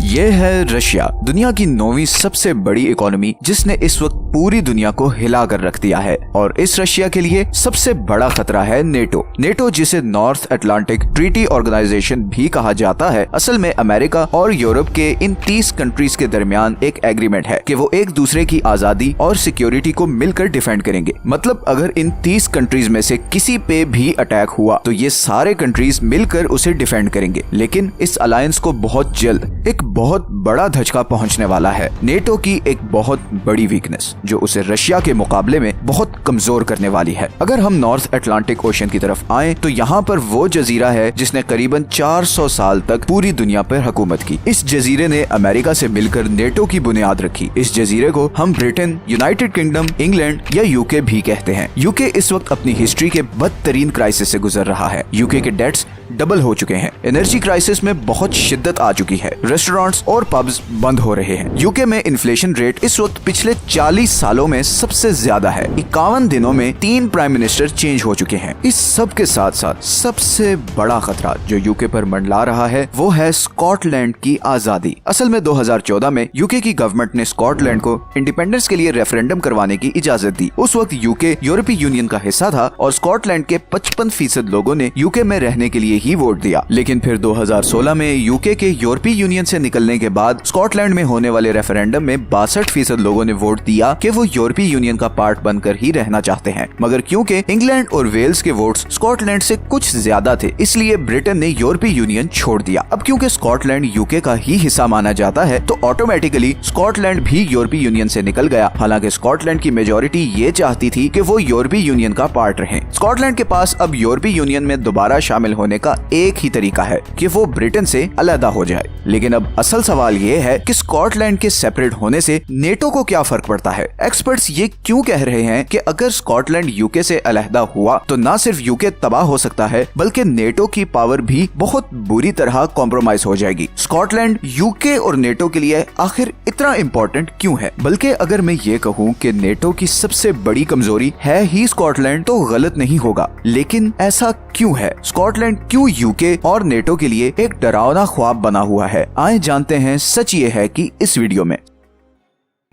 ये है रशिया, दुनिया की 9वीं सबसे बड़ी इकोनॉमी, जिसने इस वक्त पूरी दुनिया को हिला कर रख दिया है। और इस रशिया के लिए सबसे बड़ा खतरा है नेटो। नेटो, जिसे नॉर्थ अटलांटिक ट्रीटी ऑर्गेनाइजेशन भी कहा जाता है, असल में अमेरिका और यूरोप के इन 30 कंट्रीज के दरमियान एक एग्रीमेंट है कि वो एक दूसरे की आजादी और सिक्योरिटी को मिलकर डिफेंड करेंगे। मतलब अगर इन 30 कंट्रीज में से किसी पे भी अटैक हुआ तो ये सारे कंट्रीज मिलकर उसे डिफेंड करेंगे। लेकिन इस अलायंस को बहुत जल्द एक बहुत बड़ा धचका पहुंचने वाला है। नेटो की एक बहुत बड़ी वीकनेस जो उसे रशिया के मुकाबले में बहुत कमजोर करने वाली है। अगर हम नॉर्थ अटलांटिक ओशन की तरफ आए तो यहाँ पर वो जजीरा है जिसने करीबन 400 साल तक पूरी दुनिया पर हुकूमत की। इस जजीरे ने अमेरिका से मिलकर नेटो की बुनियाद रखी। इस जजीरे को हम ब्रिटेन, यूनाइटेड किंगडम, इंग्लैंड या यूके भी कहते हैं। यूके इस वक्त अपनी हिस्ट्री के बदतरीन क्राइसिस से गुजर रहा है। यूके के डेट्स डबल हो चुके हैं। एनर्जी क्राइसिस में बहुत शिद्दत आ चुकी है। रेस्टोरेंट्स और पब्स बंद हो रहे हैं। यूके में इन्फ्लेशन रेट इस वक्त पिछले 40 सालों में सबसे ज्यादा है। 51 दिनों में 3 प्राइम मिनिस्टर चेंज हो चुके हैं। इस सब के साथ साथ सबसे बड़ा खतरा जो यूके पर मंडला रहा है वो है स्कॉटलैंड की आजादी। असल में 2014 में यूके की गवर्नमेंट ने स्कॉटलैंड को इंडिपेंडेंस के लिए रेफरेंडम करवाने की इजाजत दी। उस वक्त यूके यूरोपीय यूनियन का हिस्सा था और स्कॉटलैंड के 55% लोगों ने यूके में रहने के लिए ही वोट दिया। लेकिन फिर 2016 में यूके के यूरोपीय यूनियन से निकलने के बाद स्कॉटलैंड में होने वाले रेफरेंडम में 62% लोगों ने वोट दिया कि वो यूरोपीय यूनियन का पार्ट बनकर ही रहना चाहते हैं। मगर क्योंकि इंग्लैंड और वेल्स के वोट्स स्कॉटलैंड से कुछ ज्यादा थे, इसलिए ब्रिटेन ने यूरोपीय यूनियन छोड़ दिया। अब क्योंकि स्कॉटलैंड यूके का ही हिस्सा माना जाता है तो ऑटोमेटिकली स्कॉटलैंड भी यूरोपीय यूनियन से निकल गया। हालांकि स्कॉटलैंड की मेजोरिटी ये चाहती थी कि वो यूरोपीय यूनियन का पार्ट रहे। स्कॉटलैंड के पास अब यूरोपीय यूनियन में दोबारा शामिल होने का एक ही तरीका है कि वो ब्रिटेन से अलग हो जाए। लेकिन अब असल सवाल ये है कि स्कॉटलैंड के सेपरेट होने से नेटो को क्या फर्क पड़ता है। एक्सपर्ट्स ये क्यों कह रहे हैं कि अगर स्कॉटलैंड यूके से अलग हुआ तो न सिर्फ यूके तबाह हो सकता है बल्कि नेटो की पावर भी बहुत बुरी तरह कॉम्प्रोमाइज हो जाएगी। स्कॉटलैंड यूके और नेटो के लिए आखिर इतना इम्पोर्टेंट क्यों है? बल्कि अगर मैं ये कहूँ कि नेटो की सबसे बड़ी कमजोरी है ही स्कॉटलैंड तो गलत नहीं होगा। लेकिन ऐसा क्यों है? स्कॉटलैंड क्यों यूके और नेटो के लिए एक डरावना ख्वाब बना हुआ है? आइए जानते हैं। सच ये है कि इस वीडियो में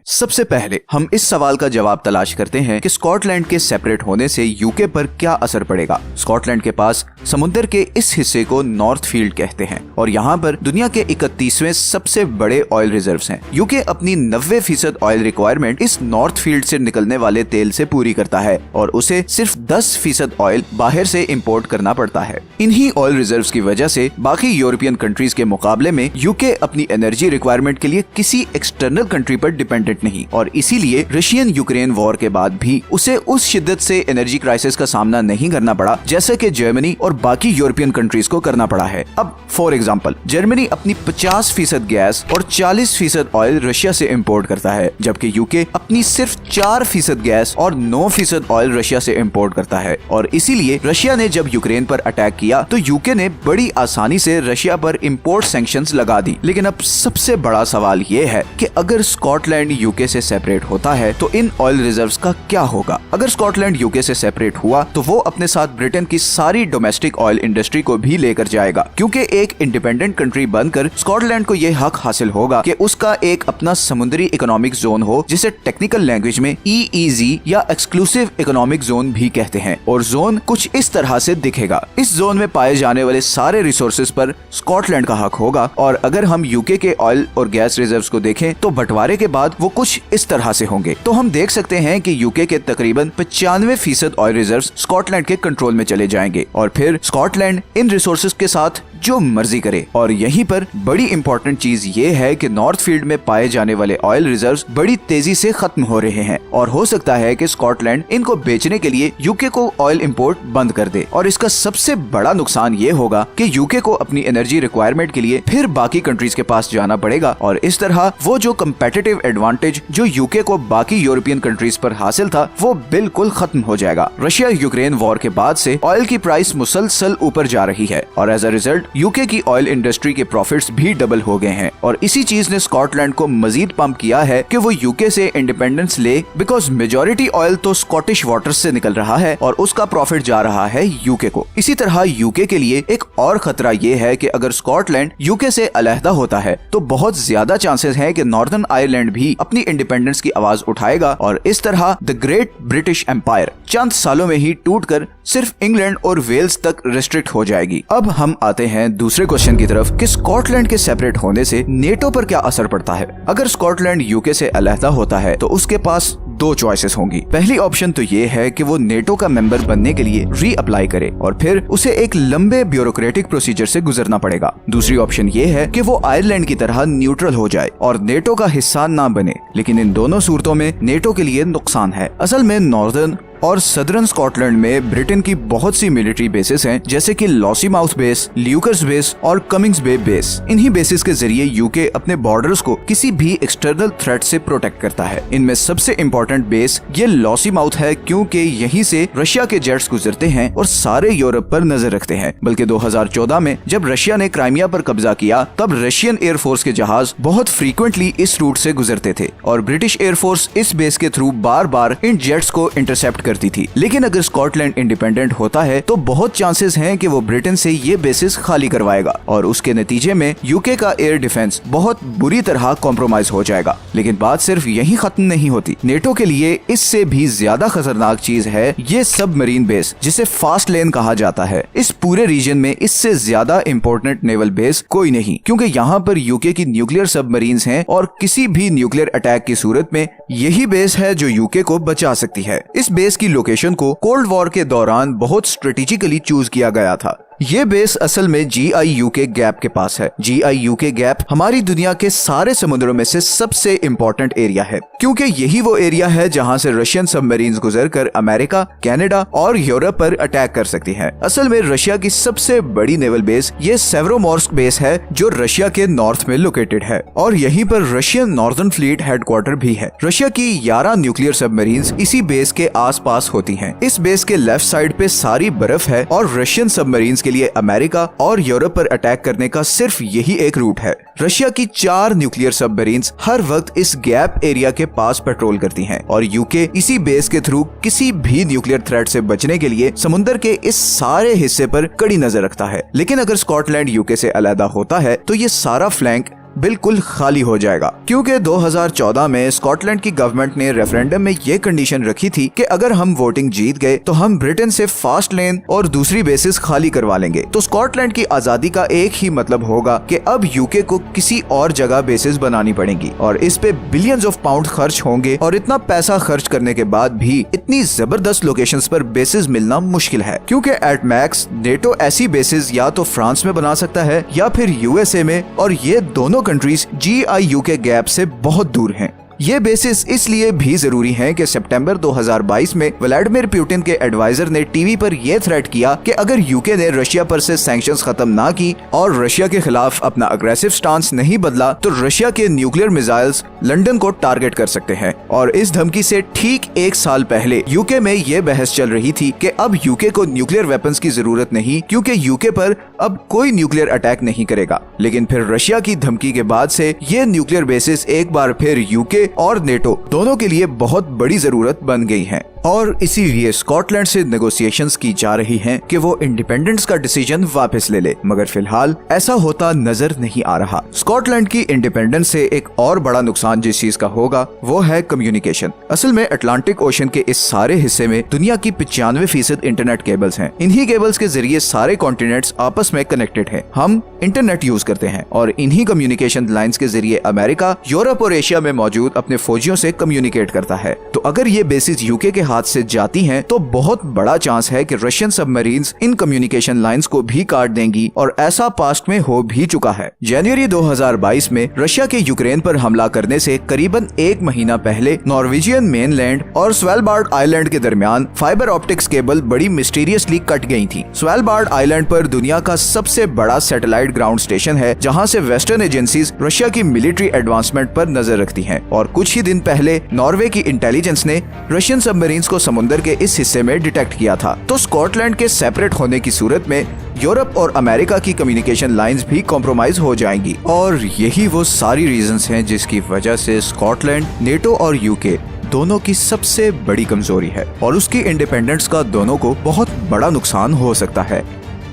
सबसे पहले हम इस सवाल का जवाब तलाश करते हैं कि स्कॉटलैंड के सेपरेट होने से यूके पर क्या असर पड़ेगा। स्कॉटलैंड के पास समुद्र के इस हिस्से को नॉर्थ फील्ड कहते हैं और यहाँ पर दुनिया के 31वें सबसे बड़े ऑयल रिजर्व्स हैं। यूके अपनी 90% ऑयल रिक्वायरमेंट इस नॉर्थ फील्ड से निकलने वाले तेल से पूरी करता है और उसे सिर्फ 10% ऑयल बाहर से इम्पोर्ट करना पड़ता है। इन्हीं ऑयल रिजर्व्स की वजह से बाकी यूरोपियन कंट्रीज के मुकाबले में यूके अपनी एनर्जी रिक्वायरमेंट के लिए किसी एक्सटर्नल कंट्री पर डिपेंडेंट नहीं और इसीलिए रशियन यूक्रेन वॉर के बाद भी उसे उस शिद्दत से एनर्जी क्राइसिस का सामना नहीं करना पड़ा जैसे कि जर्मनी और बाकी यूरोपियन कंट्रीज को करना पड़ा है। अब फॉर एग्जांपल जर्मनी अपनी 50% गैस और 40% ऑयल रशिया से इंपोर्ट करता है, जबकि यूके अपनी सिर्फ 4% गैस और 9% ऑयल रशिया से इंपोर्ट करता है। और इसीलिए रशिया ने जब यूक्रेन पर अटैक किया तो यूके ने बड़ी आसानी से रशिया पर इंपोर्ट सैंक्शंस लगा दी। लेकिन अब सबसे बड़ा सवाल ये है कि अगर स्कॉटलैंड यूके से सेपरेट होता है तो इन ऑयल रिजर्व्स का क्या होगा? अगर स्कॉटलैंड यूके से सेपरेट हुआ तो वो अपने साथ ब्रिटेन की सारी डोमेस्टिक ऑयल इंडस्ट्री को भी लेकर जाएगा, क्योंकि एक इंडिपेंडेंट कंट्री बनकर स्कॉटलैंड को ये हक हासिल होगा कि उसका एक अपना समुद्री इकोनॉमिक जोन हो, जिसे टेक्निकल लैंग्वेज में EEZ या एक्सक्लूसिव इकोनॉमिक जोन भी कहते हैं। और जोन कुछ इस तरह से दिखेगा। इस जोन में पाए जाने वाले सारे रिसोर्सेज पर स्कॉटलैंड का हक होगा। और अगर हम यूके के ऑयल और गैस रिजर्व्स को देखें तो बंटवारे के बाद वो कुछ इस तरह से होंगे। तो हम देख सकते हैं कि यूके के तकरीबन 95% ऑयल रिजर्व्स स्कॉटलैंड के कंट्रोल में चले जाएंगे और फिर स्कॉटलैंड इन रिसोर्सेज के साथ जो मर्जी करे। और यहीं पर बड़ी इंपॉर्टेंट चीज ये है कि नॉर्थ फील्ड में पाए जाने वाले ऑयल रिजर्व्स बड़ी तेजी से खत्म हो रहे हैं और हो सकता है कि स्कॉटलैंड इनको बेचने के लिए यूके को ऑयल इंपोर्ट बंद कर दे। और इसका सबसे बड़ा नुकसान ये होगा कि यूके को अपनी एनर्जी रिक्वायरमेंट के लिए फिर बाकी कंट्रीज के पास जाना पड़ेगा और इस तरह वो जो कंपेटिटिव एडवांटेज जो यूके को बाकी यूरोपियन कंट्रीज पर हासिल था वो बिल्कुल खत्म हो जाएगा। रशिया यूक्रेन वॉर के बाद से ऑयल की प्राइस मुसलसल ऊपर जा रही है और एज अ रिजल्ट यूके की ऑयल इंडस्ट्री के प्रॉफिट्स भी डबल हो गए हैं और इसी चीज ने स्कॉटलैंड को मजीद पंप किया है कि वो यूके से इंडिपेंडेंस ले, बिकॉज मेजॉरिटी ऑयल तो स्कॉटिश वाटर्स से निकल रहा है और उसका प्रॉफिट जा रहा है यूके को। इसी तरह यूके के लिए एक और खतरा ये है कि अगर स्कॉटलैंड यूके से अलहदा होता है तो बहुत ज्यादा चांसेस हैं कि नॉर्दर्न आयरलैंड भी अपनी इंडिपेंडेंस की आवाज उठाएगा और इस तरह द ग्रेट ब्रिटिश एम्पायर चंद सालों में ही टूटकर सिर्फ इंग्लैंड और वेल्स तक रिस्ट्रिक्ट हो जाएगी। अब हम आते हैं दूसरे क्वेश्चन की तरफ कि स्कॉटलैंड के सेपरेट होने से नेटो पर क्या असर पड़ता है। अगर स्कॉटलैंड यूके से अलहदा होता है तो उसके पास दो चॉइसेस होंगी। पहली ऑप्शन तो ये है कि वो नेटो का मेंबर बनने के लिए री अप्लाई करे और फिर उसे एक लंबे ब्यूरोक्रेटिक प्रोसीजर से गुजरना पड़ेगा। दूसरी ऑप्शन ये है कि वो आयरलैंड की तरह न्यूट्रल हो जाए और नेटो का हिस्सा ना बने, लेकिन इन दोनों सूरतों में नेटो के लिए नुकसान है। असल में नॉर्दर्न और सदर्न स्कॉटलैंड में ब्रिटेन की बहुत सी मिलिट्री बेसेस हैं, जैसे कि लॉसीमाउथ बेस, ल्यूकर्स बेस और कमिंग्स बे बेस। इन्हीं बेसिस के जरिए यूके अपने बॉर्डर्स को किसी भी एक्सटर्नल थ्रेट से प्रोटेक्ट करता है। इनमें सबसे इम्पोर्टेंट बेस ये लॉसीमाउथ है, क्योंकि यहीं से रशिया के जेट्स गुजरते हैं और सारे यूरोप पर नजर रखते हैं। बल्कि 2014 में जब रशिया ने क्राइमिया पर कब्जा किया तब रशियन एयरफोर्स के जहाज बहुत फ्रीक्वेंटली इस रूट से गुजरते थे और ब्रिटिश एयरफोर्स इस बेस के थ्रू बार बार इन जेट्स को इंटरसेप्ट करती थी। लेकिन अगर स्कॉटलैंड इंडिपेंडेंट होता है तो बहुत चांसेस हैं कि वो ब्रिटेन से ये बेसिस खाली करवाएगा और उसके नतीजे में यूके का एयर डिफेंस बहुत बुरी तरह कॉम्प्रोमाइज हो जाएगा। लेकिन बात सिर्फ यही खत्म नहीं होती। नेटो के लिए इससे भी ज्यादा खतरनाक चीज है ये सबमरीन बेस, जिसे फास्ट लेन कहा जाता है। इस पूरे रीजन में इससे ज्यादा इम्पोर्टेंट नेवल बेस कोई नहीं, क्योंकि यहाँ पर यूके की न्यूक्लियर सबमरीन्स हैं और किसी भी न्यूक्लियर अटैक की सूरत में यही बेस है जो यूके को बचा सकती है। इस बेस की लोकेशन को कोल्ड वॉर के दौरान बहुत स्ट्रेटेजिकली चूज किया गया था। ये बेस असल में GIUK गैप के पास है। GIUK गैप हमारी दुनिया के सारे समुद्रों में से सबसे इम्पोर्टेंट एरिया है, क्योंकि यही वो एरिया है जहां से रशियन सबमरीन्स गुजरकर अमेरिका, कनाडा और यूरोप पर अटैक कर सकती हैं। असल में रशिया की सबसे बड़ी नेवल बेस ये सेवरोमोर्स्क बेस है, जो रशिया के नॉर्थ में लोकेटेड है और यहीं पर रशियन नॉर्दर्न फ्लीट हेडक्वार्टर भी है। रशिया की 11 न्यूक्लियर सबमरीन्स इसी बेस के आसपास होती हैं। इस बेस के लेफ्ट साइड पे सारी बर्फ है और रशियन सबमरीन्स लिए अमेरिका और यूरोप पर अटैक करने का सिर्फ यही एक रूट है। रशिया की 4 न्यूक्लियर सबमरीन्स हर वक्त इस गैप एरिया के पास पेट्रोल करती हैं और यूके इसी बेस के थ्रू किसी भी न्यूक्लियर थ्रेट से बचने के लिए समुद्र के इस सारे हिस्से पर कड़ी नजर रखता है। लेकिन अगर स्कॉटलैंड यूके से अलग होता है तो ये सारा फ्लैंक बिल्कुल खाली हो जाएगा, क्योंकि 2014 में स्कॉटलैंड की गवर्नमेंट ने रेफरेंडम में ये कंडीशन रखी थी कि अगर हम वोटिंग जीत गए तो हम ब्रिटेन से फास्ट लेन और दूसरी बेसिस खाली करवा लेंगे। तो स्कॉटलैंड की आजादी का एक ही मतलब होगा कि अब यूके को किसी और जगह बेसिस बनानी पड़ेगी और इस पे बिलियंस ऑफ पाउंड खर्च होंगे और इतना पैसा खर्च करने के बाद भी इतनी जबरदस्त लोकेशंस पर बेसिस मिलना मुश्किल है, क्योंकि एट मैक्स नेटो ऐसी बेसिस या तो फ्रांस में बना सकता है या फिर USA में, और ये दोनों कंट्रीज GIUK गैप से बहुत दूर हैं। ये बेसिस इसलिए भी जरूरी हैं कि सितंबर 2022 में व्लादिमीर पुतिन के एडवाइजर ने टीवी पर यह थ्रेट किया कि अगर यूके ने रशिया पर से सैंक्शंस खत्म ना की और रशिया के खिलाफ अपना अग्रेसिव स्टांस नहीं बदला तो रशिया के न्यूक्लियर मिसाइल्स लंदन को टारगेट कर सकते हैं। और इस धमकी से ठीक 1 साल पहले यूके में ये बहस चल रही थी कि अब यूके को न्यूक्लियर वेपन्स की जरूरत नहीं, क्योंकि यूके पर अब कोई न्यूक्लियर अटैक नहीं करेगा। लेकिन फिर रशिया की धमकी के बाद से ये न्यूक्लियर बेसिस एक बार फिर यूके और नेटो दोनों के लिए बहुत बड़ी जरूरत बन गई है और इसीलिए स्कॉटलैंड से नेगोशिएशंस की जा रही हैं कि वो इंडिपेंडेंस का डिसीजन वापस ले ले, मगर फिलहाल ऐसा होता नजर नहीं आ रहा। स्कॉटलैंड की इंडिपेंडेंस से एक और बड़ा नुकसान जिस चीज का होगा वो है कम्युनिकेशन। असल में अटलांटिक ओशन के इस सारे हिस्से में दुनिया की 95% इंटरनेट केबल्स हैं। इन्हीं केबल्स के जरिए सारे कॉन्टिनेंट्स आपस में कनेक्टेड हैं। हम इंटरनेट यूज करते हैं और इन्हीं कम्युनिकेशन लाइंस के जरिए अमेरिका, यूरोप और एशिया में मौजूद अपने फौजियों से कम्युनिकेट करता है। तो अगर ये बेसिस यूके के हाथ से जाती हैं तो बहुत बड़ा चांस है कि Russian submarines in communication lines को भी काट देंगी और ऐसा पास्ट में हो भी चुका है। जनवरी 2022 में रशिया के यूक्रेन पर हमला करने से करीबन 1 महीना पहले नॉर्वेजियन मेनलैंड और स्वेलबार्ड आइलैंड के दरमियान फाइबर ऑप्टिक्स केबल बड़ी मिस्टीरियसली कट गई थी। स्वेलबार्ड आइलैंड पर दुनिया का सबसे बड़ा सैटेलाइट ग्राउंड स्टेशन है, जहां से वेस्टर्न एजेंसीज रशिया की मिलिट्री एडवांसमेंट पर नजर रखती हैं। और कुछ ही दिन पहले नॉर्वे की इंटेलिजेंस ने रशियन सबमरीन लाइंस को समुद्र के इस हिस्से में डिटेक्ट किया था। तो स्कॉटलैंड के सेपरेट होने की सूरत में यूरोप और अमेरिका की कम्युनिकेशन लाइंस भी कॉम्प्रोमाइज हो जाएंगी। और यही वो सारी रीजंस हैं जिसकी वजह से स्कॉटलैंड नेटो और यूके दोनों की सबसे बड़ी कमजोरी है और उसकी इंडिपेंडेंस का दोनों को बहुत बड़ा नुकसान हो सकता है।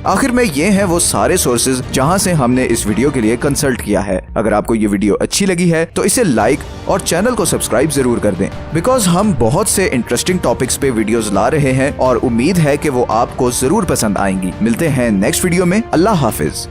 आखिर में ये हैं वो सारे सोर्सेज जहां से हमने इस वीडियो के लिए कंसल्ट किया है। अगर आपको ये वीडियो अच्छी लगी है तो इसे लाइक और चैनल को सब्सक्राइब जरूर कर दें, बिकॉज हम बहुत से इंटरेस्टिंग टॉपिक्स पे वीडियोस ला रहे हैं और उम्मीद है कि वो आपको जरूर पसंद आएंगी। मिलते हैं नेक्स्ट वीडियो में। अल्लाह हाफिज।